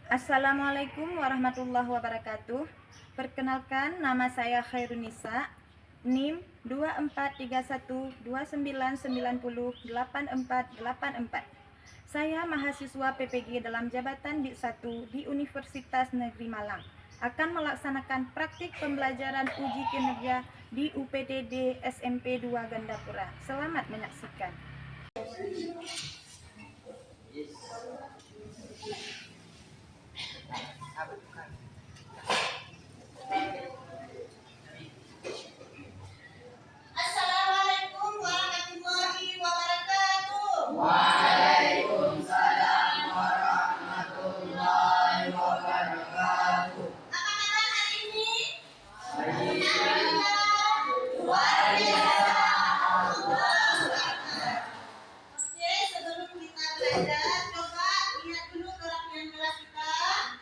Assalamualaikum warahmatullahi wabarakatuh. Perkenalkan, nama saya Khairunisa, NIM 243129908484. Saya mahasiswa PPG dalam jabatan D1 di Universitas Negeri Malang. Akan melaksanakan praktik pembelajaran uji kinerja di UPTD SMP 2 Gandapura. Selamat menyaksikan. Assalamualaikum warahmatullahi wabarakatuh. Waalaikumsalam warahmatullahi wabarakatuh. Apa kabar hari ini? Baik. Alhamdulillah, luar biasa. Allahu Akbar. Oke, sebelum kita belajar, coba lihat dulu kerapian kelas kita.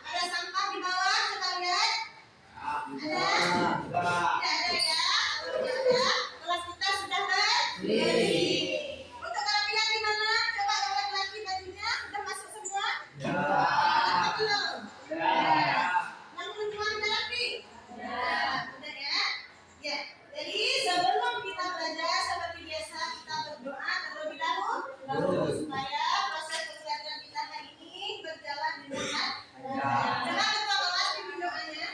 Ada sampah di bawah, coba lihat. Ada? Tidak ada ya? Kalau tidak ada, kelas kita sudah bersih. Untuk kerapian di mana? Coba yang laki-laki bajunya sudah masuk semua? Atau belum? Yang perempuan udah rapi? Udah ya? Ya. Jadi sebelum kita belajar seperti biasa kita berdoa terlebih dahulu supaya proses pembelajaran kita hari ini berjalan dengan lancar. Coba ketua kelas pimpin doanya.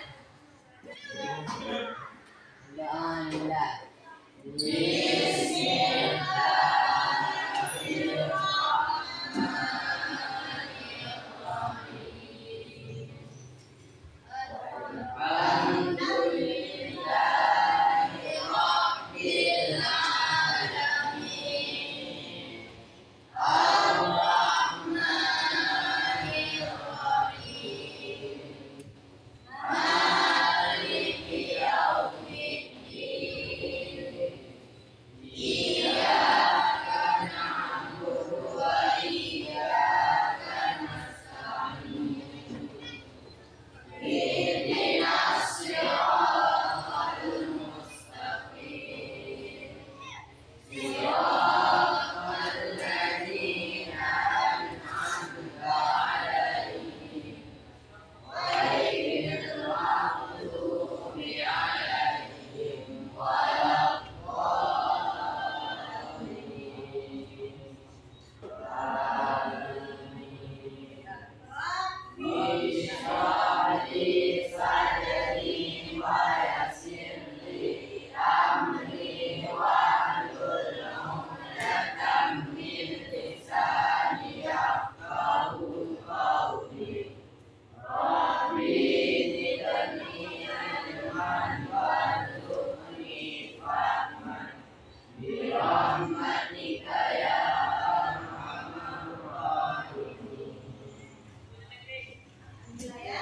Alhamdulillah ya.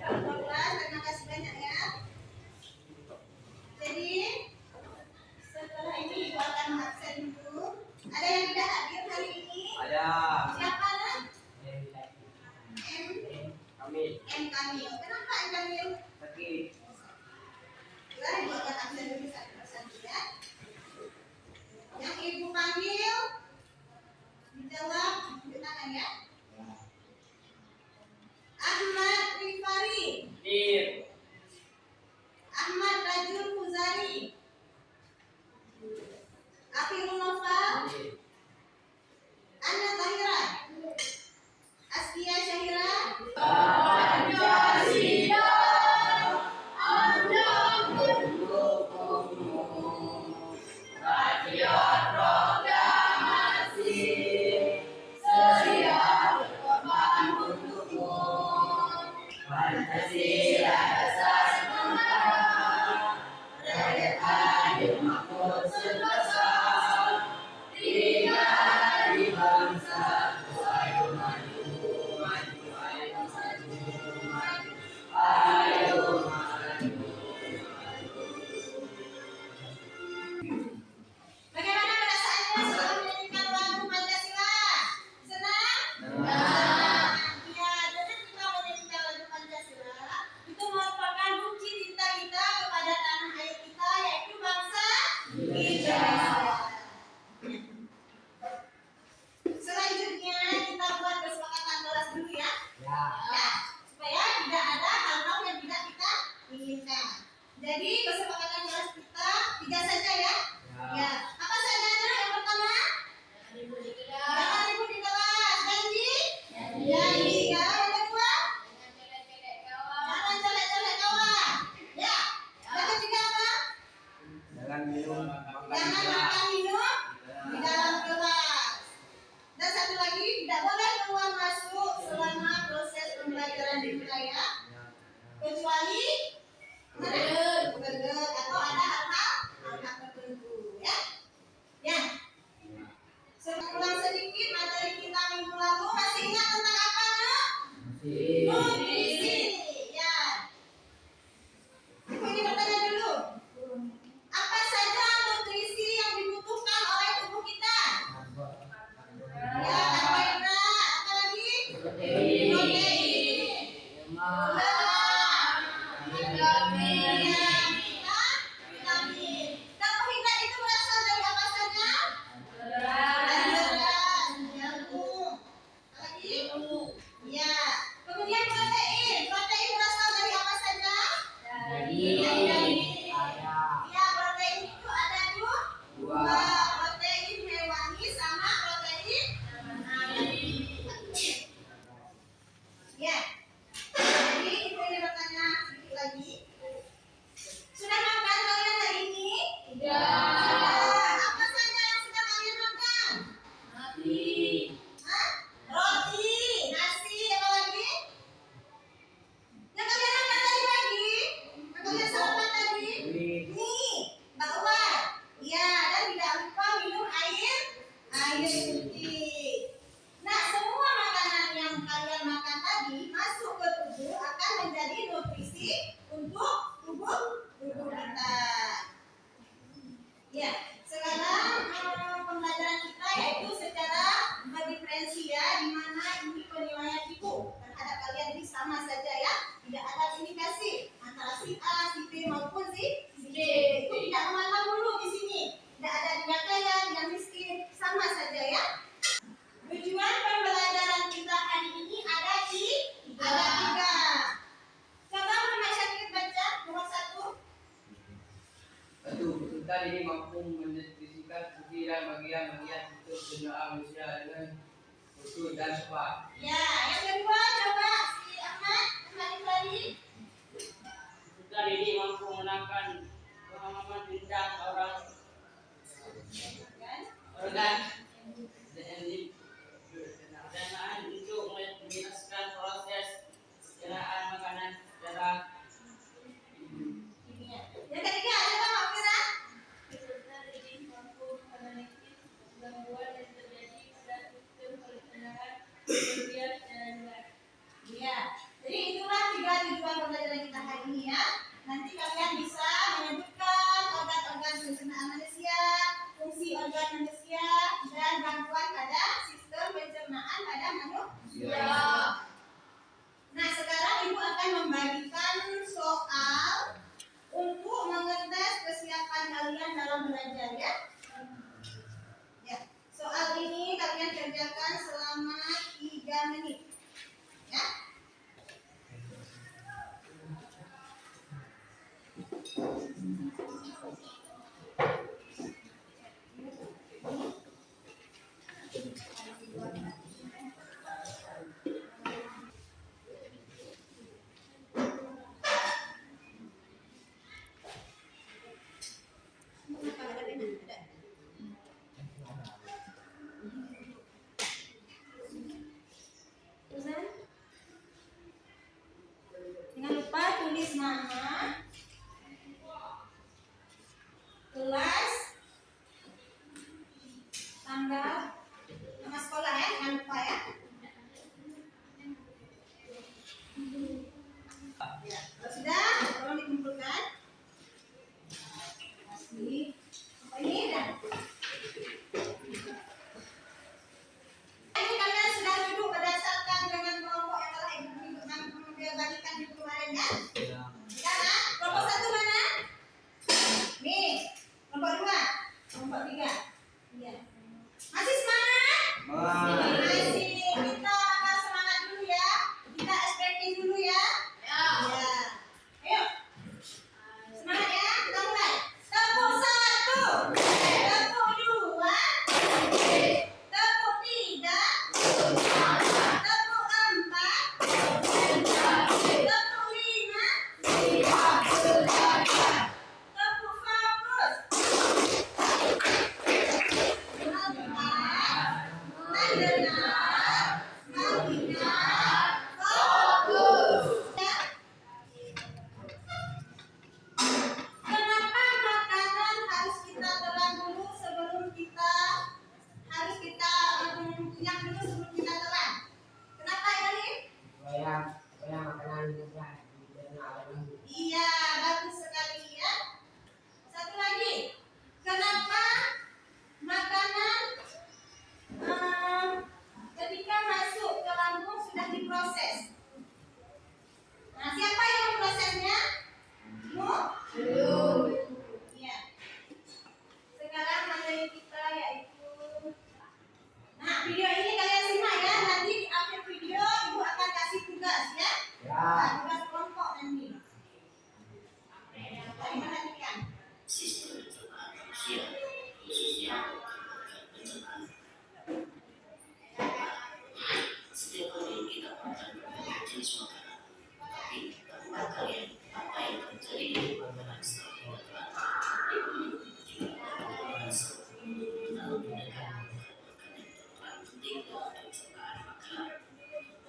Alhamdulillah, terima kasih banyak ya. Jadi setelah ini ibu akan absen dulu. Ada yang tidak hadir hari ini? Ada. Siapa nak? Kami M Kamil. Kenapa M Kamil? sakit. Baiklah, ibu akan absen dulu satu-satu ya. Yang ibu panggil dijawab tunjuk tangan ya. Ahmad Rifari, Dir. Ahmad Rajul Fuzari, Akhirul Nofal, Ana Tahira, Askia Syahira, Pancasila patriot proklamasi sedia berkorban untukmu. Pancasila dasar negara, rakyat adil makmur sentosa, tiga di bangsa. Ayo maju, maju, ayo maju, maju, ayo maju. Bagaimana perasaannya setelah menyanyikan lagu Pancasila? Senang? Senang. Ya, dengan kita menyanyikan lagu Pancasila, pembelajaran di wilayah kecuali berget atau ada hal-hal tertentu ya. Ya. Ulang sedikit materi kita minggu lalu. Masih ingat tentang apa, Nak? Nutrisi. Ya. Ibu ini bertanya dulu. Apa saja nutrisi yang dibutuhkan oleh tubuh kita? Ya, karbohidrat. Apa lagi? Protein. Gula. Vitamin. Vitamin. Karbohidrat itu berasal dari apa saja? Dari beras, jagung. Apa lagi? Ya. Kemudian protein. Protein berasal dari apa saja? Dari daging. Ya, protein itu ada dua. Protein hewani sama protein nabati. Ya. Jadi ibu ini bertanya sedikit lagi. Sudah makan kalian hari ini? Sudah. Apa saja yang sudah kalian makan? Hah? Roti, nasi, apa lagi? Yang kalian makan tadi pagi? Yang kalian sarapan tadi? Mie, bakwan. Ya, dan tidak lupa minum air putih. Nah, semua makanan yang kalian makan tadi masuk ke tubuh akan menjadi nutrisi untuk tubuh kita. Ya, sekarang pembelajaran kita yaitu secara berdiferensi ya, di mana ini penilaian ibu terhadap kalian ini sama saja ya, tidak ada indikasi antara si A, si B maupun si D. Itu tidak memandang dulu di sini, tidak ada dia kaya, dia miskin, sama saja ya. Tujuan pembelajaran kita hari ini ada tiga. Coba masyarakat baca nomor 1. Peserta ini mampu mendefinisikan fungsi dan bagian-bagian untuk penyelenggaraan manusia dengan utuh dan tepat. Ya, yang kedua coba si Ahmad tadi. Peserta ini mampu menangkan pemahaman tentang organ dan untuk menjelaskan proses penyerahan makanan secara Yang ketiga coba Mbak Fira. Peserta didik mampu meneliti gangguan yang terjadi pada sistem perencanaan kemudian jalan. Ya, jadi itulah 3 tujuan pembelajaran kita hari ini ya. Nanti kalian bisa menyebutkan organ-organ pencernaan manusia, fungsi organ manusia, dan gangguan pada sistem pencernaan pada manusia. Nah, sekarang ibu akan membagikan soal untuk mengetes kesiapan kalian dalam belajar ya. Ya, soal ini kalian kerjakan selama 3 menit. Ya. Jangan lupa tulis nama, kelas, tanggal, nama sekolah ya, jangan lupa ya. Ya, kalau sudah, tolong dikumpulkan. Masih, apa ini dah? Ini kalian sudah duduk berdasarkan dengan kelompok yang telah ibu bagikan di kemarin ya? Sudah kan? supaya makanan mudah dicerna oleh lambung. Iya, bagus sekali ya. Satu lagi, kenapa makanan ketika masuk ke lambung sudah diproses? Nah, siapa yang memprosesnya? Belum. Iya. Sekarang materi kita yaitu, nah video ini kalian simak ya. Nanti di akhir video ibu akan kasih tugas ya. Nah, tugas kelompok nanti. Mari perhatikan. Sistem pencernaan manusia, khususnya organ pencernaan. Setiap hari kita makan berbagai jenis makanan, tapi tahukah kalian apa yang terjadi di makanan setelah kita telan? Jika makanan seperti dalam tindakan organ yang berperan penting dalam pencernaan makanan.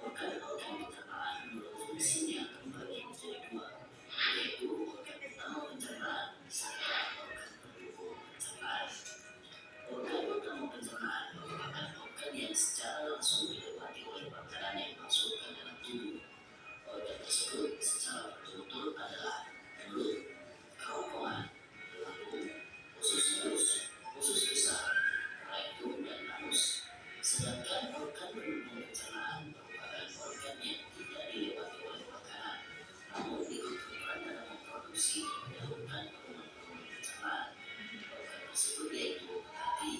Organ-organ pencernaan menurut fungsinya terbagi menjadi dua, yaitu organ utama pencernaan serta organ pendukung pencernaan. Organ utama pencernaan merupakan organ yang secara langsung dilewati oleh makanan yang masuk ke dalam tubuh. Organ tersebut secara betul-betul adalah mulut, kerongkongan, lambung, usus besar, rektum, dan anus. Sedangkan organ pendukung pencernaan merupakan organ yang tidak dilewati oleh makanan, namun ikut berperan dalam memproduksi dan mendahulukan hormon-hormon pencernaan. Organ tersebut yaitu hati,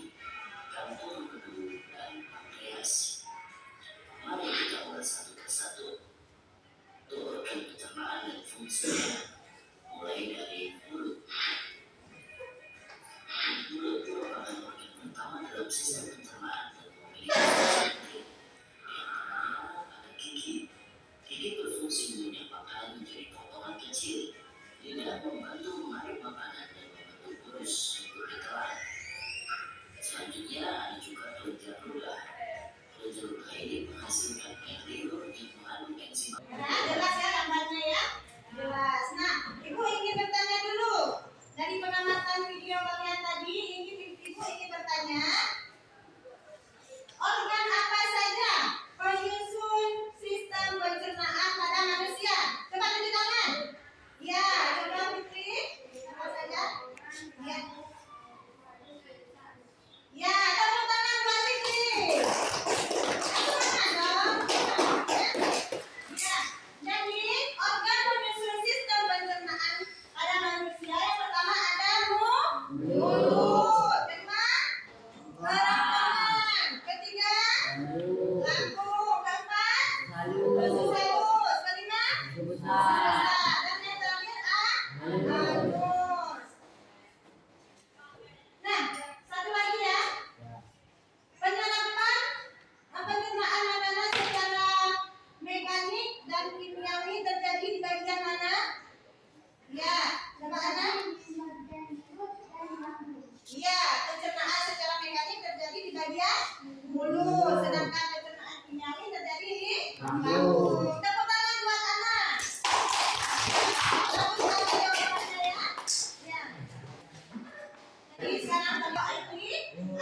kantung empedu, dan pankreas. Mari kita ulas satu persatu. Untuk organ pencernaan dan fungsinya, mulai dari mulut. Mulut merupakan organ utama dalam sistem pencernaan dan memiliki fungsi penting. Di antaranya ada gigi. Gigi berfungsi mengunyah makanan menjadi potongan kecil. Lidah membantu mengaduk makanan dan membentuk kurus untuk ditelan. Selanjutnya ada juga kelenjar ludah. Kelenjar ludah ini menghasilkan air liur yang mengandung enzim. Nah, jelas ya gambarnya ya? Jelas. Nah, ibu ingin bertanya dulu. Dari pengamatan video kalian tadi, ibu ingin bertanya, organ apa saja penyusun sistem pencernaan pada manusia? Coba tunjuk tangan. Ya, coba Fitri. Apa saja? Ya. Ya, tepuk tangan buat Fitri. Tepuk tangan dong. Ya, jadi organ penyusun sistem pencernaan pada manusia yang pertama ada mulut, kedua kerongkongan, ketiga lambung, keempat usus halus, kelima usus besar, dan yang terakhir anus. Nah, satu lagi ya. Penyerapan pencernaan makanan secara mekanik dan kimiawi terjadi di bagian mana? Ya, coba Ana. Iya, pencernaan secara mekanik terjadi di bagian mulut, sedangkan pencernaan kimiawi terjadi di lambung. Tepuk tangan buat Ana. Bagus sekali jawabannya ya. Ya. Jadi sekarang kita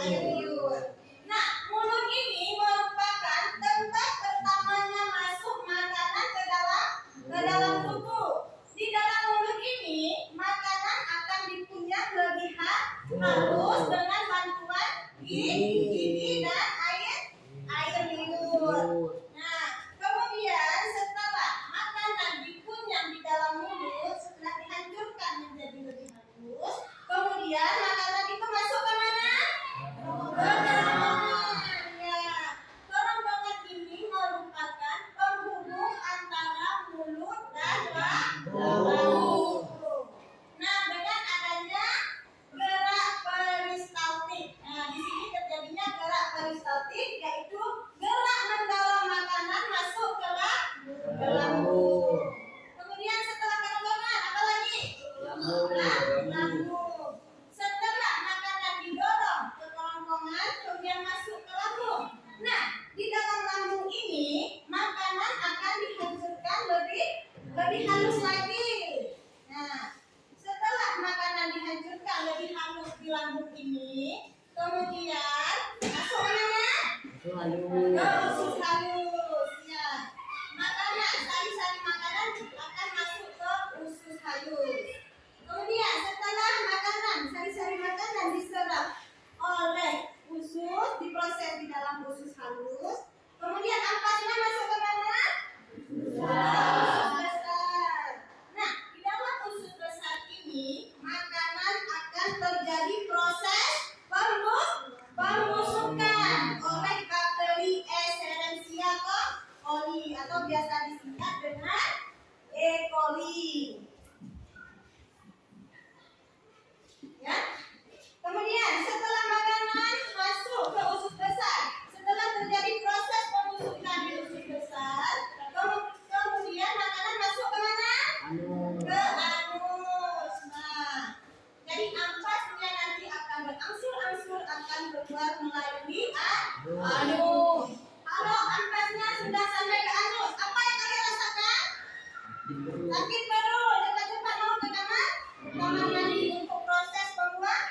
air liur. Nah, mulut ini merupakan tempat pertamanya masuk makanan ke dalam tubuh. Di dalam mulut ini, makanan akan dikunyah lebih halus dengan bantuan gigi dan air liur. Nah, kemudian setelah makanan dikunyah di dalam mulut, setelah dihancurkan menjadi lebih halus, kemudian makanan itu masuk ke mana? Kerongkongan. Ya, kerongkongan ini merupakan penghubung antara mulut dan lambung. Nah, dengan adanya gerak peristaltik. Nah, di sini terjadinya gerak peristaltik, yaitu gerak mendorong makanan masuk ke lambung. Kemudian setelah kerongkongan, apa lagi? Lambung. Setelah makanan didorong ke kerongkongan, kemudian masuk ke lambung. Nah, di dalam lambung ini makanan akan dihancurkan lebih halus lagi. Nah, setelah makanan dihancurkan lebih halus di lambung ini, kemudian masuk ke mana? Ke usus halus. Ya, makanan sari-sari E. coli. Ya. Kemudian setelah makanan masuk ke usus besar, setelah terjadi proses pembusukan di usus besar, kemudian makanan masuk ke mana? Ke anus. Nah, jadi ampasnya nanti akan berangsur-angsur akan keluar melalui anus. Kalau ampasnya sudah sampai ke anus, apa yang kalian rasakan? Sakit perut, cepat-cepat mau ke kamar mandi untuk proses pembuangan.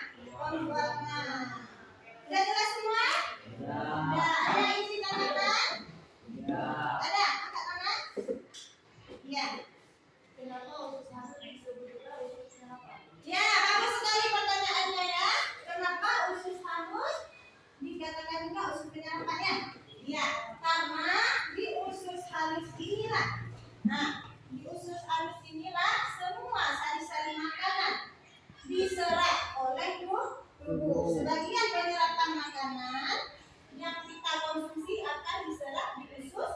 Sudah jelas semua? Ya. Ada yang isi tanyakan? Ada? Angkat tangan. Ya. Kenapa usus anus disebutnya usus kenapa? Ya, bagus sekali pertanyaannya ya. Kenapa usus anus dikatakan juga usus penyerapan ya? Ya, karena di usus halus inilah. Nah, di usus halus inilah semua sari-sari makanan diserap oleh tubuh. Sebagian penyerapan makanan yang kita konsumsi akan diserap di usus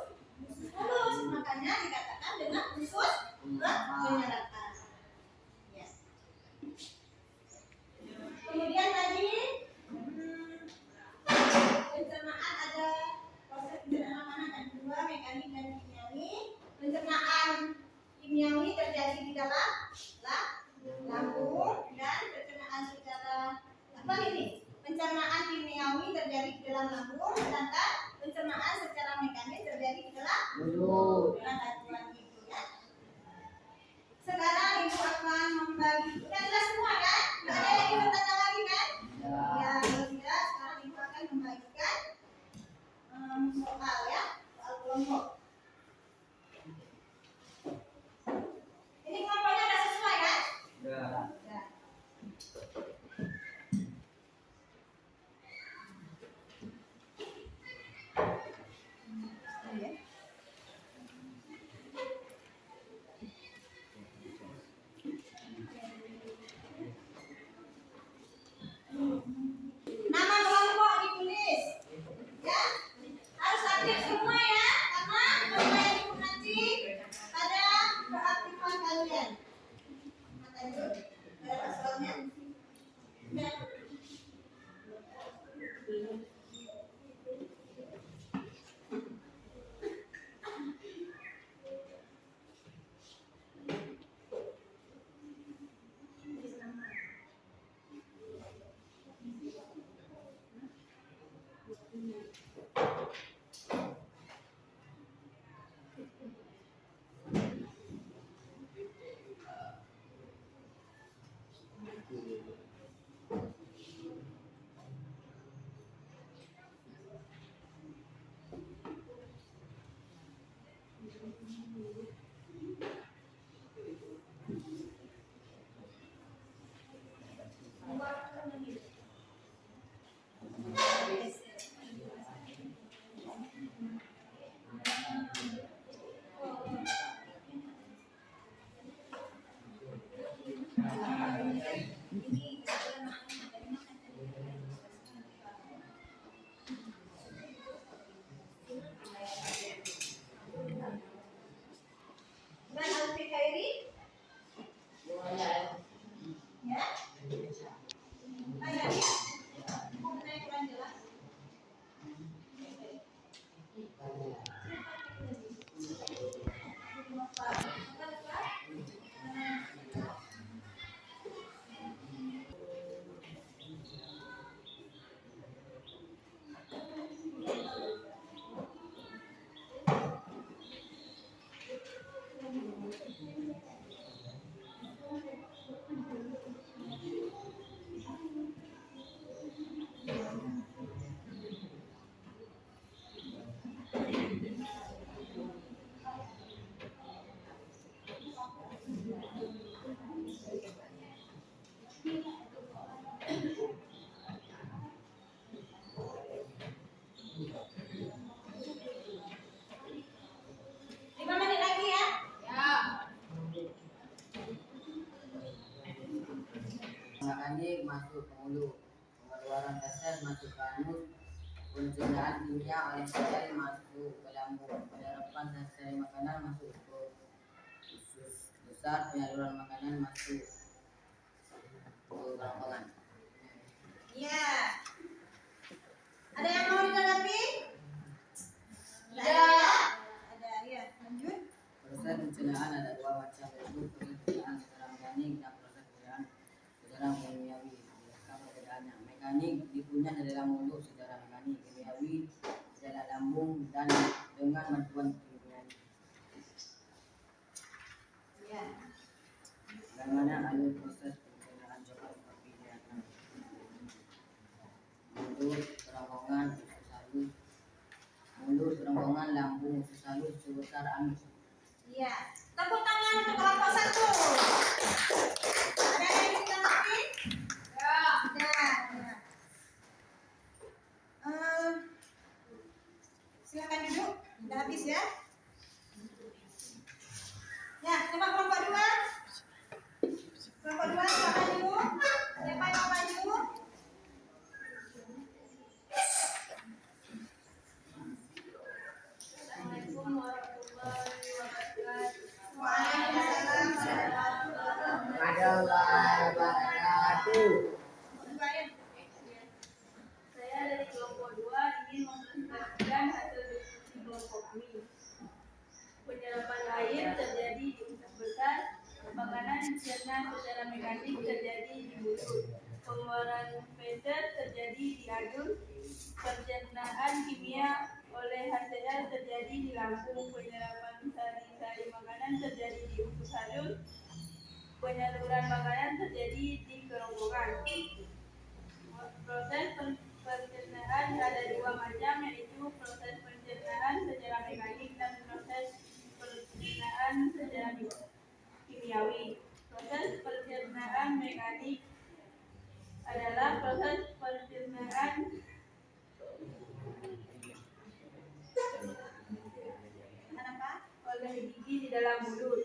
halus. Makanya dikatakan dengan usus penyerapan. Ya. Kemudian tadi pencernaan ada proses pencernaan ada dua, mekanik dan kimiawi. Pencernaan kimiawi terjadi di dalam lambung dan pencernaan secara apa ini? Pencernaan kimiawi terjadi di dalam lambung, sedangkan pencernaan secara mekanik terjadi di dalam mulut. Ya. Sekarang ibu akan membagi. Udah jelas semua kan? Nggak ada yang ingin bertanya lagi kan? Ya, tidak. Sekarang ibu akan membagikan soal ya, soal kelompok. Ini kelompoknya udah sesuai kan? Ya. Nama kelompok ditulis, ya harus aktif semua ya, karena apa yang ibu nanti pada keaktifan kalian. Mata itu, ada soalnya. Ya. Dan Alfi Khairi, ya. Ada ya? Mau bertanya kurang jelas? Makanik masuk ke mulut, pengeluaran kasar masuk ke anus, pencernaan kimia oleh sel masuk ke lambung, penyerapan dan sel makanan masuk ke besar penyaluran makanan masuk ke kerongkongan. Ya. Ada yang mau ditanggapi? Tidak ada ya? Ada, ya. Lanjut. Proses pencernaan ada dua macam, yaitu proses pencernaan secara mekanik dan proses pencernaan secara kimiawi. Jelaskan perbedaannya. Mekanik dikunyah dari dalam mulut secara mekanik, kimiawi di dalam lambung dan dengan bantuan kimiawi. Ya. Bagaimana alur proses pencernaan coba seperti di atas. Mulut, kerongkongan, usus halus. Mulut, kerongkongan, lambung, usus halus sebesar anus. Iya. Tepuk tangan untuk kelompok 1. Ada yang ditanggapi? Ya. Ada. Ya. Silakan duduk. Sudah habis ya. Ya, coba kelompok 2. Kelompok 2 silakan duduk. Siapa yang mau maju? Assalamualaikum warahmatullahi wabarakatuh. Waalaikumsalam warahmatullahi Wabarakatuh. wabarakatuh. Saya dari kelompok 2 ingin mempresentasikan hasil diskusi kelompok kami. Penyerapan air terjadi di usus besar, makanan dicerna secara mekanik terjadi di mulut, pengeluaran feses terjadi di anus, pencernaan kimia oleh HCl terjadi di lambung, penyerapan sari-sari makanan terjadi di usus halus, penyaluran makanan terjadi di kerongkongan. Proses pencernaan ada dua macam, yaitu proses pencernaan secara mekanik dan proses pencernaan secara kimiawi. Proses pencernaan mekanik adalah proses pencernaan Kenapa? oleh gigi di dalam mulut.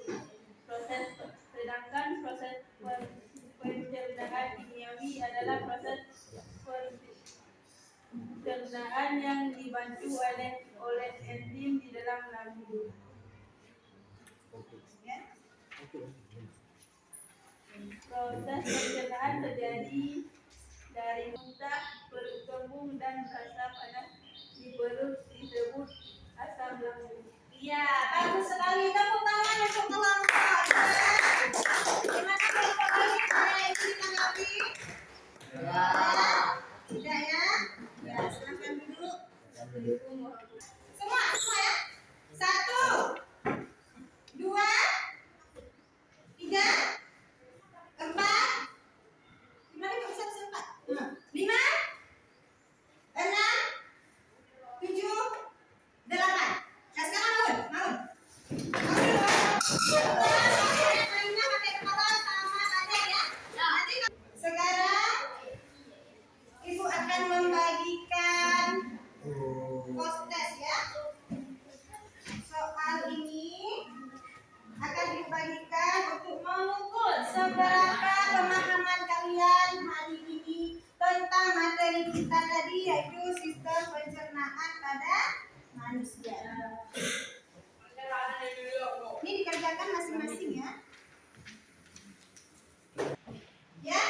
Sedangkan proses pencernaan kimiawi adalah proses pencernaan yang dibantu oleh enzim di dalam lambung. Ya. Proses pencernaan terjadi dari muntah, perut kembung dan rasa panas di perut disebut asam lambung. Iya, bagus sekali. Tepuk tangan untuk kelompok. Gimana kelompok lain? Ada yang ditanggapi? Ya. Tidak ya? Ya, silakan duduk. Assalamualaikum warahmatullahi Semua ya? 1, 2, 3, 4. Gimana kok bisa sempat? 5, 6, 7, 8. Nah, sekarang bangun. Mainnya pakai kepala sama tadi ya. Nanti sekarang Ibu akan membagikan post-test ya. Soal ini akan dibagikan untuk mengukur seberapa pemahaman kalian hari ini tentang materi kita tadi, yaitu sistem pencernaan pada manusia. Ini dikerjakan masing-masing ya. Ya,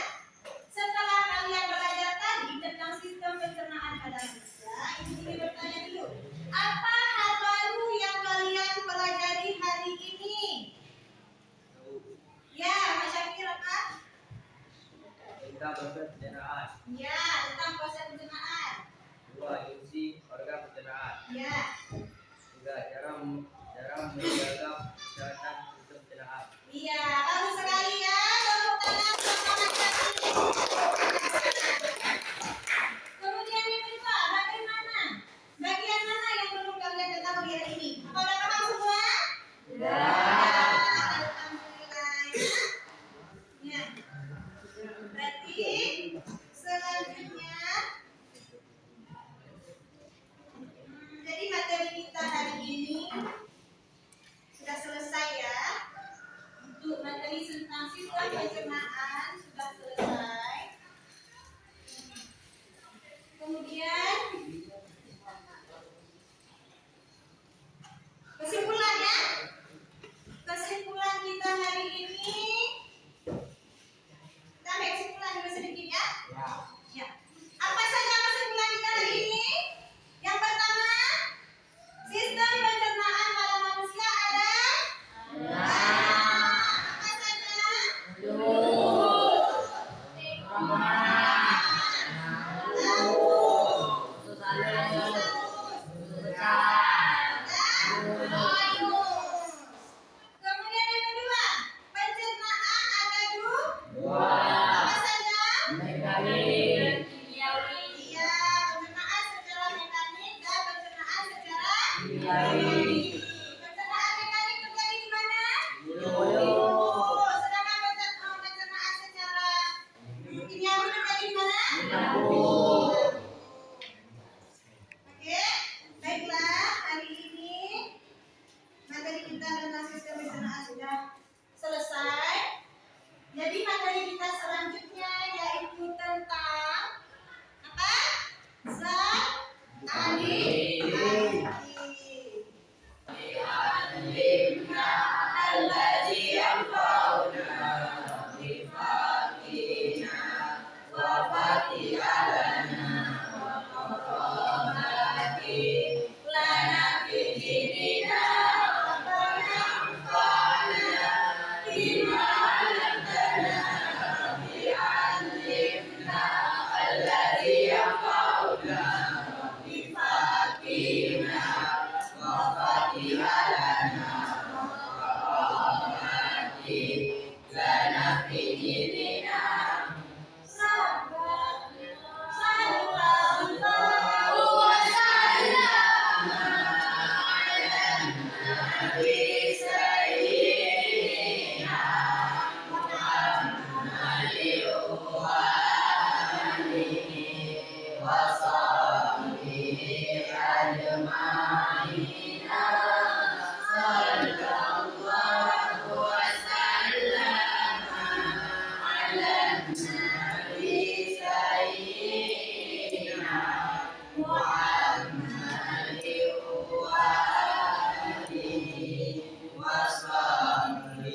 setelah kalian belajar tadi tentang sistem pencernaan pada manusia, ini bertanya dulu, apa hal baru yang kalian pelajari hari ini? Ya, Mas Syakir apa? Tentang proses pencernaan. Ya, tentang proses pencernaan. 2. Fungsi organ pencernaan. Ya, 3. Cara menjaga kesehatan sistem pencernaan. iya, bagus sekali ya. Tepuk tangan untuk Mas Syakir. Kemudian yang kedua, bagaimana? Bagian mana yang belum kalian ketahui hari ini? Apa udah paham semua? Ya. Alhamdulillah ya. Ya. Berarti selanjutnya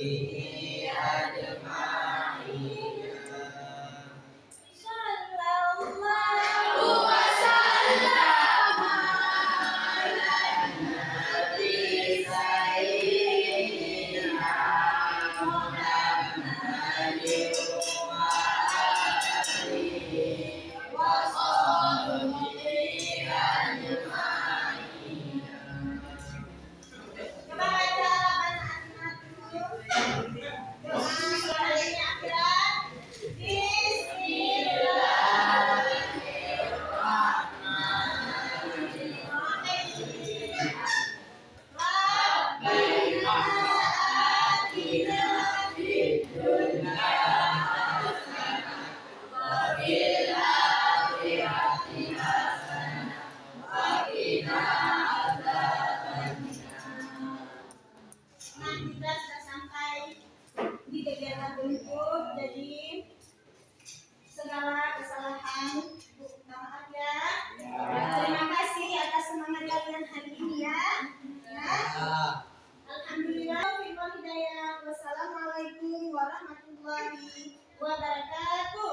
Coba baca bacaan dulu. Doa selanjutnya akhirat. Nah, kita sudah sampai di kegiatan berikut. Jadi segala kesalahan minta maaf ya. Terima kasih atas semangat kalian hari ini ya. Alhamdulillah. Hidayah. Wassalamualaikum warahmatullahi wabarakatuh.